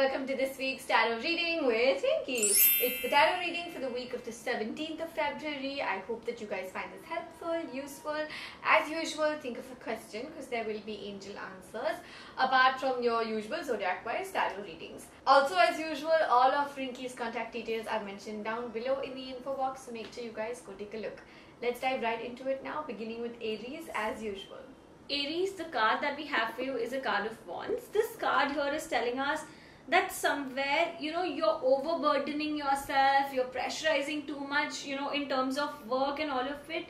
welcome to this week's tarot reading with Rinky. It's the tarot reading for the week of the 17th of February. I hope that you guys find this helpful, useful. As usual, think of a question because there will be angel answers apart from your usual zodiac-wise tarot readings. Also, as usual, all of Rinky's contact details are mentioned down below in the info box, so make sure you guys go take a look. Let's dive right into it now, beginning with Aries as usual. Aries, the card that we have for you is a card of wands. This card here is telling us that somewhere, you're overburdening yourself, you're pressurizing too much, in terms of work and all of it.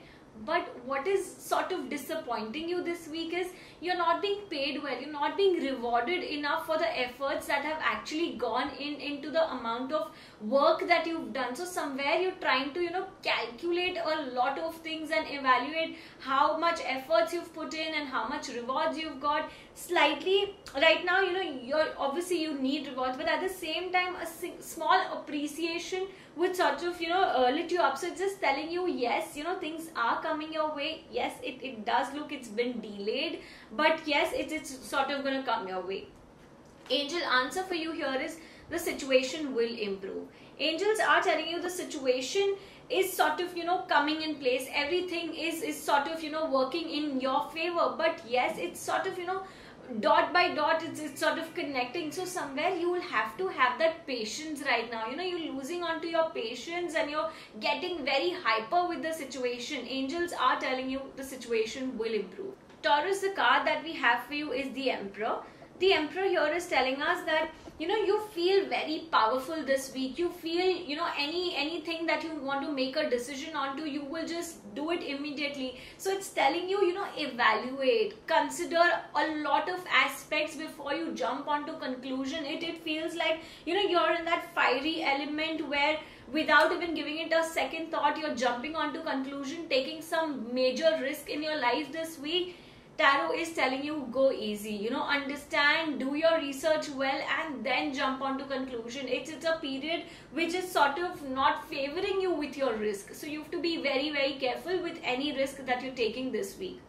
But what is sort of disappointing you this week is you're not being paid well, you're not being rewarded enough for the efforts that have actually gone into the amount of work that you've done. So somewhere you're trying to, calculate a lot of things and evaluate how much efforts you've put in and how much rewards you've got. Slightly right now, you're obviously you need rewards, but at the same time a small appreciation would sort of lit you up. So it's just telling you, yes, things are coming your way. Yes, it does look it's been delayed, but yes, it's sort of going to come your way. Angel answer for you here is the situation will improve. Angels are telling you the situation is sort of coming in place. Everything is sort of working in your favor, but yes, it's sort of dot by dot, it's sort of connecting. So somewhere you will have to have that patience right now. You're losing onto your patience and you're getting very hyper with the situation. Angels are telling you the situation will improve. Taurus, the card that we have for you is the Emperor. The Emperor here is telling us that you feel very powerful this week. You feel anything that you want to make a decision onto, you will just do it immediately. So it's telling you evaluate, consider a lot of aspects before you jump onto conclusion. It feels like you're in that fiery element where without even giving it a second thought, you're jumping onto conclusion, taking some major risk in your life this week. Tarot is telling you go easy, understand, do your research well and then jump onto conclusion. It's a period which is sort of not favoring you with your risk. So you have to be very, very careful with any risk that you're taking this week.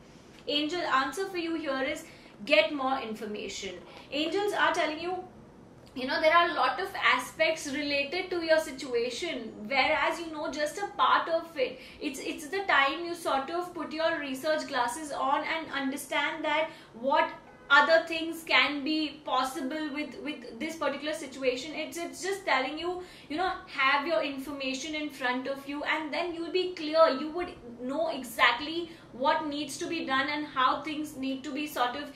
Angel answer for you here is get more information. Angels are telling you, there are a lot of aspects related to your situation, whereas just a part of it. It's the time you sort of put your research glasses on and understand that what other things can be possible with this particular situation. It's just telling you, have your information in front of you and then you'll be clear. You would know exactly what needs to be done and how things need to be sort of,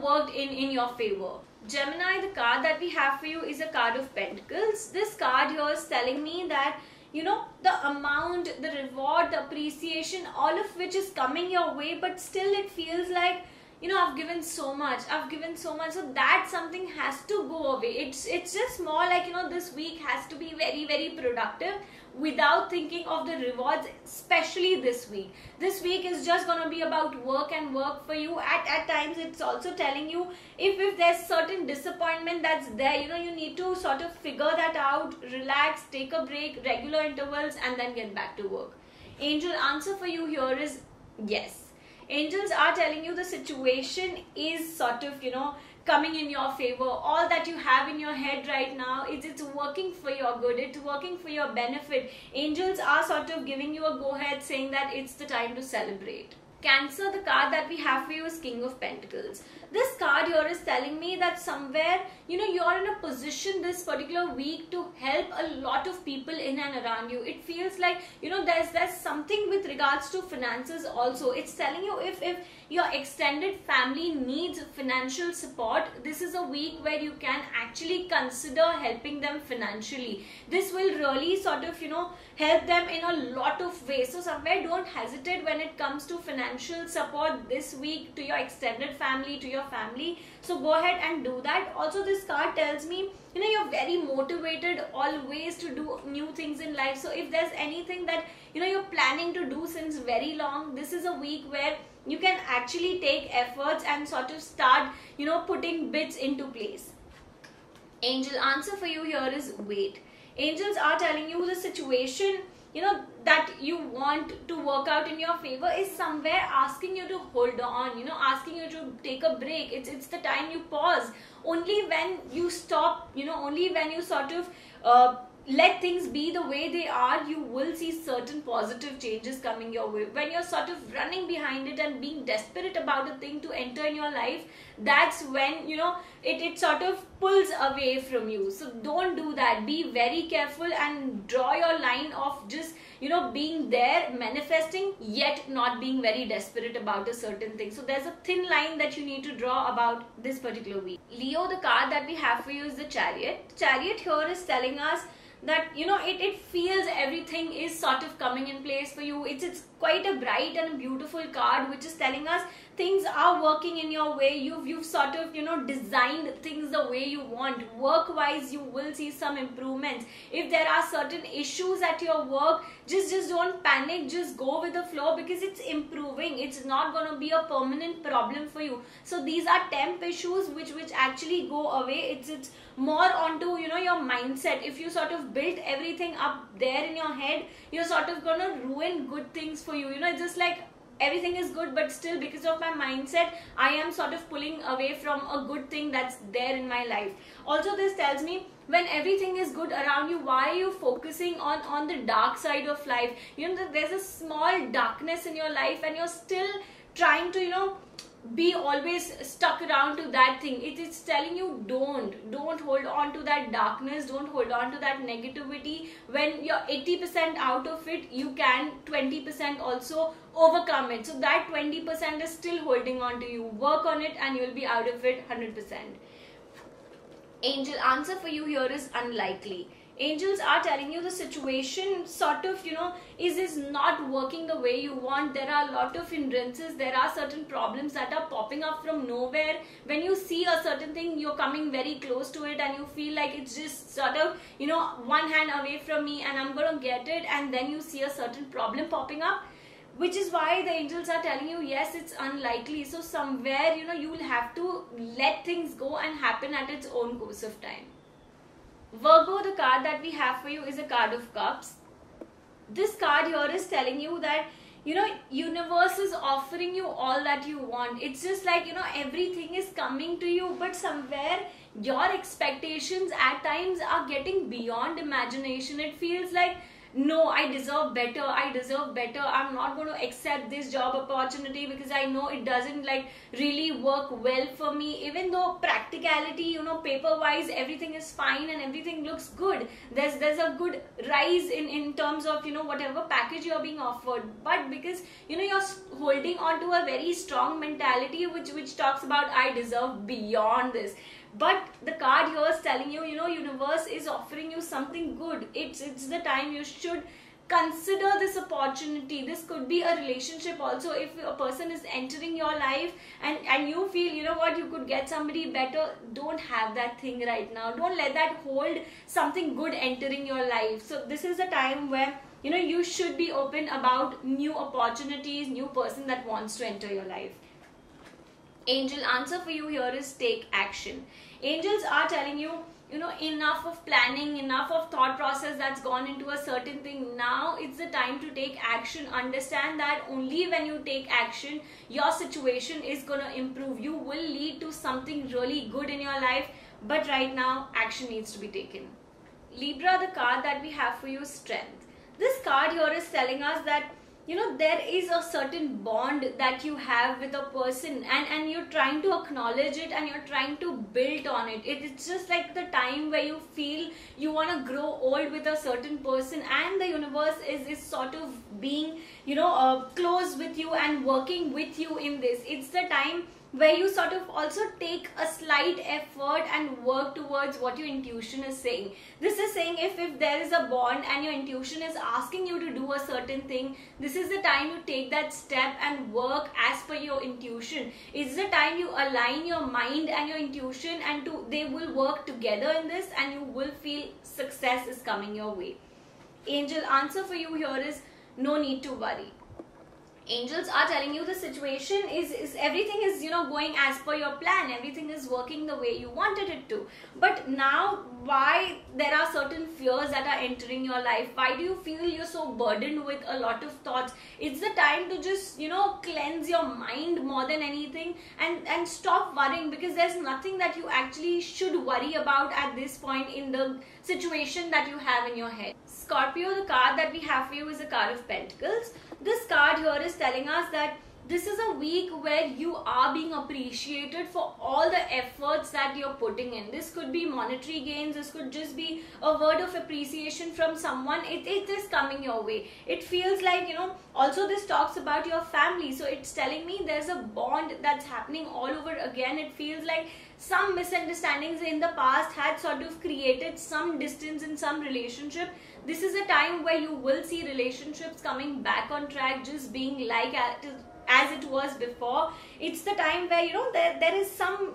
worked in your favor. Gemini, the card that we have for you is a card of Pentacles. This card here is telling me that the amount, the reward, the appreciation, all of which is coming your way, but still it feels like I've given so much, so that something has to go away. It's just more like this week has to be very, very productive without thinking of the rewards, especially this week. This week is just going to be about work and work for you. At times it's also telling you if there's certain disappointment that's there, you need to sort of figure that out, relax, take a break, regular intervals and then get back to work. Angel answer for you here is yes. Angels are telling you the situation is sort of, coming in your favor. All that you have in your head right now, it's working for your good. It's working for your benefit. Angels are sort of giving you a go-ahead saying that it's the time to celebrate. Cancer, the card that we have for you is King of Pentacles. This card here is telling me that somewhere, you're in a position this particular week to help a lot of people in and around you. It feels like, there's something with regards to finances also. It's telling you if your extended family needs financial support, this is a week where you can actually consider helping them financially. This will really sort of, help them in a lot of ways. So somewhere don't hesitate when it comes to financial support this week to your extended family, to your family. So go ahead and do that. Also this card tells me, you're very motivated always to do new things in life. So if there's anything that, you're planning to do since very long, this is a week where you can actually take efforts and sort of start, putting bits into place. Angel answer for you here is wait. Angels are telling you the situation that you want to work out in your favor is somewhere asking you to hold on, asking you to take a break. It's the time you pause. Only when you stop, only when you sort of let things be the way they are, you will see certain positive changes coming your way. When you're sort of running behind it and being desperate about a thing to enter in your life, that's when it sort of pulls away from you. So don't do that. Be very careful and draw your line of just being there, manifesting, yet not being very desperate about a certain thing. So there's a thin line that you need to draw about this particular week. Leo, the card that we have for you is the Chariot. Chariot here is telling us that it feels everything is sort of coming in place for you. It's quite a bright and a beautiful card, which is telling us things are working in your way. You've sort of designed things the way you want. Work wise, you will see some improvements. If there are certain issues at your work, just don't panic, just go with the flow, because it's improving. It's not going to be a permanent problem for you. So these are temp issues which actually go away. It's more onto your mindset. If you sort of built everything up there in your head, you're sort of gonna ruin good things for you. It's just like everything is good, but still because of my mindset, I am sort of pulling away from a good thing that's there in my life. Also, this tells me when everything is good around you, why are you focusing on the dark side of life? There's a small darkness in your life and you're still trying to be always stuck around to that thing. It's telling you don't hold on to that darkness, don't hold on to that negativity. When you're 80% out of it, you can 20% also overcome it. So that 20% is still holding on to you. Work on it and you'll be out of it 100%. Angel, answer for you here is unlikely. Angels are telling you the situation sort of, is not working the way you want. There are a lot of hindrances. There are certain problems that are popping up from nowhere. When you see a certain thing, you're coming very close to it and you feel like it's just sort of, one hand away from me and I'm going to get it. And then you see a certain problem popping up, which is why the angels are telling you, yes, it's unlikely. So somewhere, you will have to let things go and happen at its own course of time. Virgo, the card that we have for you is a card of cups. This card here is telling you that universe is offering you all that you want. It's just like everything is coming to you, but somewhere your expectations at times are getting beyond imagination. It feels like, no, I deserve better, I'm not going to accept this job opportunity because I know it doesn't really work well for me. Even though practicality, paper wise, everything is fine and everything looks good, there's a good rise in terms of whatever package you're being offered, but because you're holding on to a very strong mentality which talks about I deserve beyond this. But the card here is telling you, universe is offering you something good. It's the time you should consider this opportunity. This could be a relationship also. If a person is entering your life and you feel, you could get somebody better, don't have that thing right now. Don't let that hold something good entering your life. So this is the time where, you should be open about new opportunities, new person that wants to enter your life. Angel, answer for you here is take action. Angels are telling you, enough of planning, enough of thought process that's gone into a certain thing. Now it's the time to take action. Understand that only when you take action, your situation is going to improve. You will lead to something really good in your life. But right now, action needs to be taken. Libra, the card that we have for you is strength. This card here is telling us that there is a certain bond that you have with a person and you're trying to acknowledge it and you're trying to build on it. It's just like the time where you feel you want to grow old with a certain person and the universe is sort of being, close with you and working with you in this. It's the time where you sort of also take a slight effort and work towards what your intuition is saying. This is saying if there is a bond and your intuition is asking you to do a certain thing, this is the time you take that step and work as per your intuition. It's the time you align your mind and your intuition and they will work together in this and you will feel success is coming your way. Angel, answer for you here is no need to worry. Angels are telling you the situation is everything is going as per your plan, everything is working the way you wanted it to. But now why there are certain fears that are entering your life. Why do you feel you're so burdened with a lot of thoughts? It's the time to just, cleanse your mind more than anything, and stop worrying, because there's nothing that you actually should worry about at this point in the situation that you have in your head. Scorpio, the card that we have for you is a card of Pentacles. This card here is telling us that this is a week where you are being appreciated for all the efforts that you're putting in. This could be monetary gains. This could just be a word of appreciation from someone. It is coming your way. It feels like, also this talks about your family. So it's telling me there's a bond that's happening all over again. It feels like some misunderstandings in the past had sort of created some distance in some relationship. This is a time where you will see relationships coming back on track, just being like as it was before. It's the time where there is some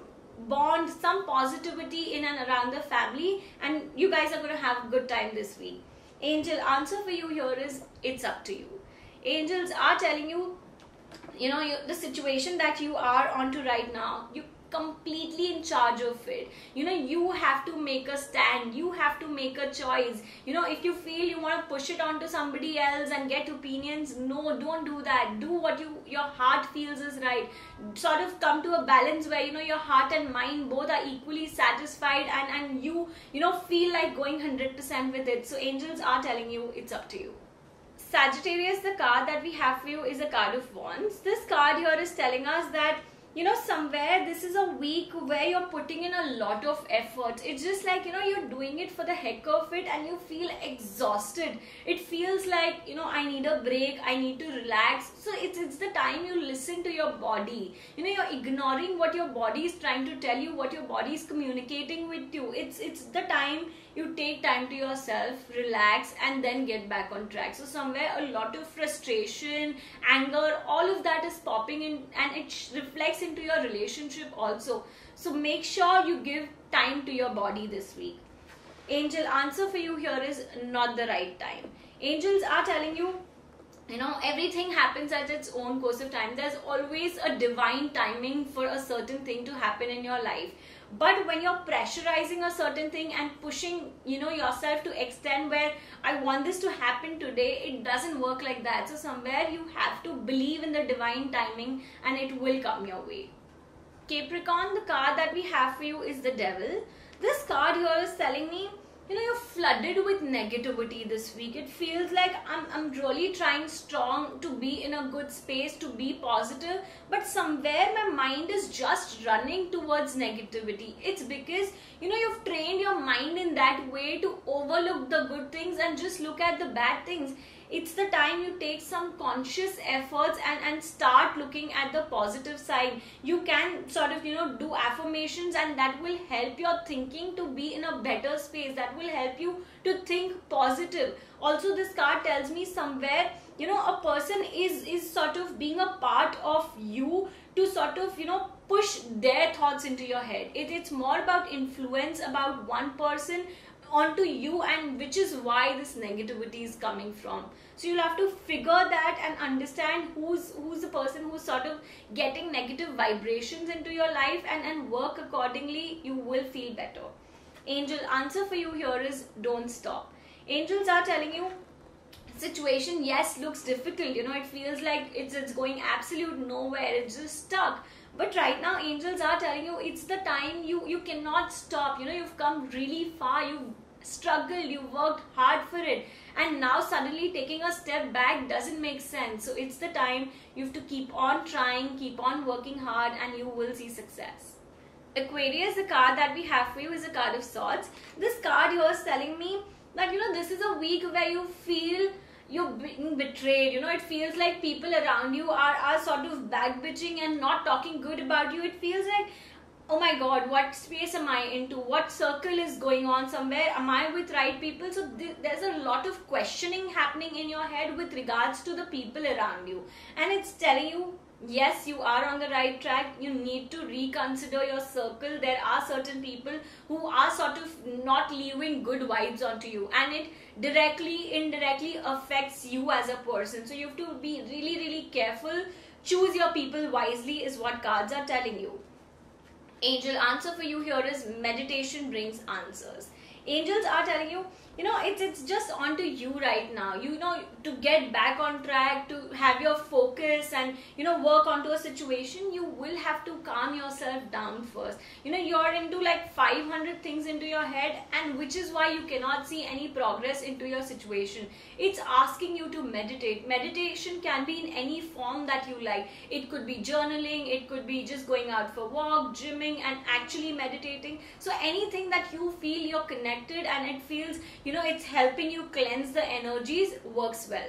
bond, some positivity in and around the family, and you guys are going to have a good time this week. Angel answer for you here is, it's up to you. Angels are telling you, the situation that you are onto right now, you completely in charge of it. You have to make a stand. You have to make a choice. If you feel you want to push it onto somebody else and get opinions, no, don't do that. Do what your heart feels is right. Sort of come to a balance where your heart and mind both are equally satisfied, and you feel like going 100% with it. So angels are telling you, it's up to you. Sagittarius, the card that we have for you is a card of Wands. This card here is telling us that somewhere this is a week where you're putting in a lot of effort. It's just like, you're doing it for the heck of it, and you feel exhausted. It feels like, I need a break, I need to relax. So it's the time you listen to your body. You're ignoring what your body is trying to tell you, what your body is communicating with you. It's the time you take time to yourself, relax, and then get back on track. So somewhere a lot of frustration, anger, all of that is popping in, and it reflects into your relationship also. So make sure you give time to your body this week. Angel answer for you here is not the right time. Angels are telling you, everything happens at its own course of time. There's always a divine timing for a certain thing to happen in your life. But when you're pressurizing a certain thing and pushing, yourself to extend where I want this to happen today, it doesn't work like that. So somewhere you have to believe in the divine timing, and it will come your way. Capricorn, the card that we have for you is the Devil. This card here is telling me, you're flooded with negativity this week. It feels like I'm really trying strong to be in a good space, to be positive, but somewhere my mind is just running towards negativity. It's because you've trained your mind in that way to overlook the good things and just look at the bad things. It's the time you take some conscious efforts and start looking at the positive side. You can sort of, do affirmations, and that will help your thinking to be in a better space. That will help you to think positive. Also, this card tells me somewhere, a person is sort of being a part of you to sort of, push their thoughts into your head. It's more about influence about one person onto you, and which is why this negativity is coming from. So you'll have to figure that and understand who's the person who's sort of getting negative vibrations into your life, and work accordingly. You will feel better. Angel answer for you here is, don't stop. Angels are telling you, situation yes looks difficult, it feels like it's going absolute nowhere, it's just stuck. But right now angels are telling you, it's the time you cannot stop. You've come really far, you've struggled, you worked hard for it, and now suddenly taking a step back doesn't make sense. So it's the time you have to keep on trying, keep on working hard, and you will see success. Aquarius, the card that we have for you is a card of Swords. This card here is telling me that this is a week where you feel you're being betrayed. It feels like people around you are sort of back bitching and not talking good about you. It feels like, oh my god, what space am I into? What circle is going on somewhere? Am I with right people? So there's a lot of questioning happening in your head with regards to the people around you. And it's telling you, yes, you are on the right track. You need to reconsider your circle. There are certain people who are sort of not leaving good vibes onto you, and it directly, indirectly affects you as a person. So you have to be really, really careful. Choose your people wisely is what cards are telling you. Angel answer for you here is, meditation brings answers. Angels are telling you, it's just onto you right now, to get back on track, to have your focus and work onto a situation. You will have to calm yourself down first. You're into like 500 things into your head, and which is why you cannot see any progress into your situation. It's asking you to meditate. Meditation can be in any form that you like. It could be journaling, it could be just going out for walk, gymming and actually meditating. So anything that you feel you're connected and it feels it's helping you cleanse the energies works well.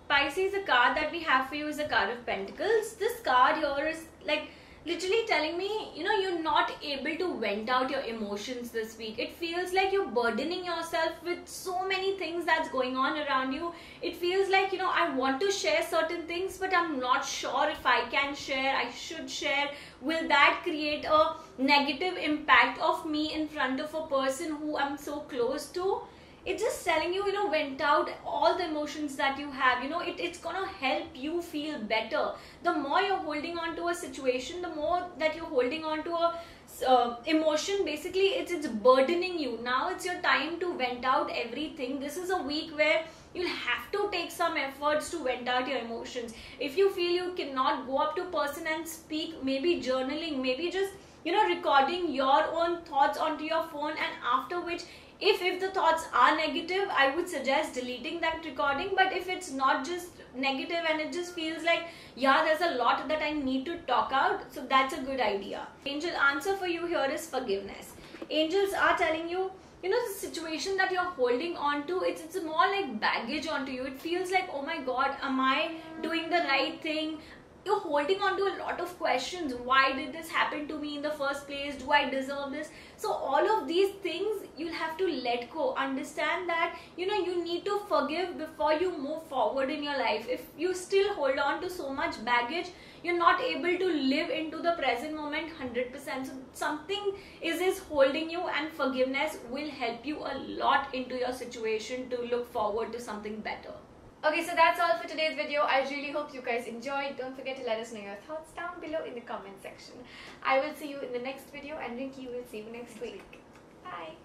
Pisces, the card that we have for you is the card of Pentacles. This card here is like literally telling me, you're not able to vent out your emotions this week. It feels like you're burdening yourself with so many things that's going on around you. It feels like, I want to share certain things, but I'm not sure if I can share, I should share. Will that create a negative impact of me in front of a person who I'm so close to? It's just telling you, vent out all the emotions that you have. It's gonna help you feel better. The more you're holding on to a situation, the more that you're holding on to a emotion, basically it's burdening you. Now it's your time to vent out everything. This is a week where you'll have to take some efforts to vent out your emotions. If you feel you cannot go up to a person and speak, maybe journaling, maybe just recording your own thoughts onto your phone, and after which, if the thoughts are negative, I would suggest deleting that recording. But if it's not just negative and it just feels like, yeah, there's a lot that I need to talk out, so that's a good idea. Angel answer for you here is forgiveness. Angels are telling you, the situation that you're holding on to, it's more like baggage onto you. It feels like, oh my God, am I doing the right thing? You're holding on to a lot of questions. Why did this happen to me in the first place? Do I deserve this? So all of these things you'll have to let go. Understand that you need to forgive before you move forward in your life. If you still hold on to so much baggage, you're not able to live into the present moment 100%. So something is holding you, and forgiveness will help you a lot into your situation to look forward to something better. Okay, so that's all for today's video. I really hope you guys enjoyed. Don't forget to let us know your thoughts down below in the comment section. I will see you in the next video, and Rinky will see you next week. Bye.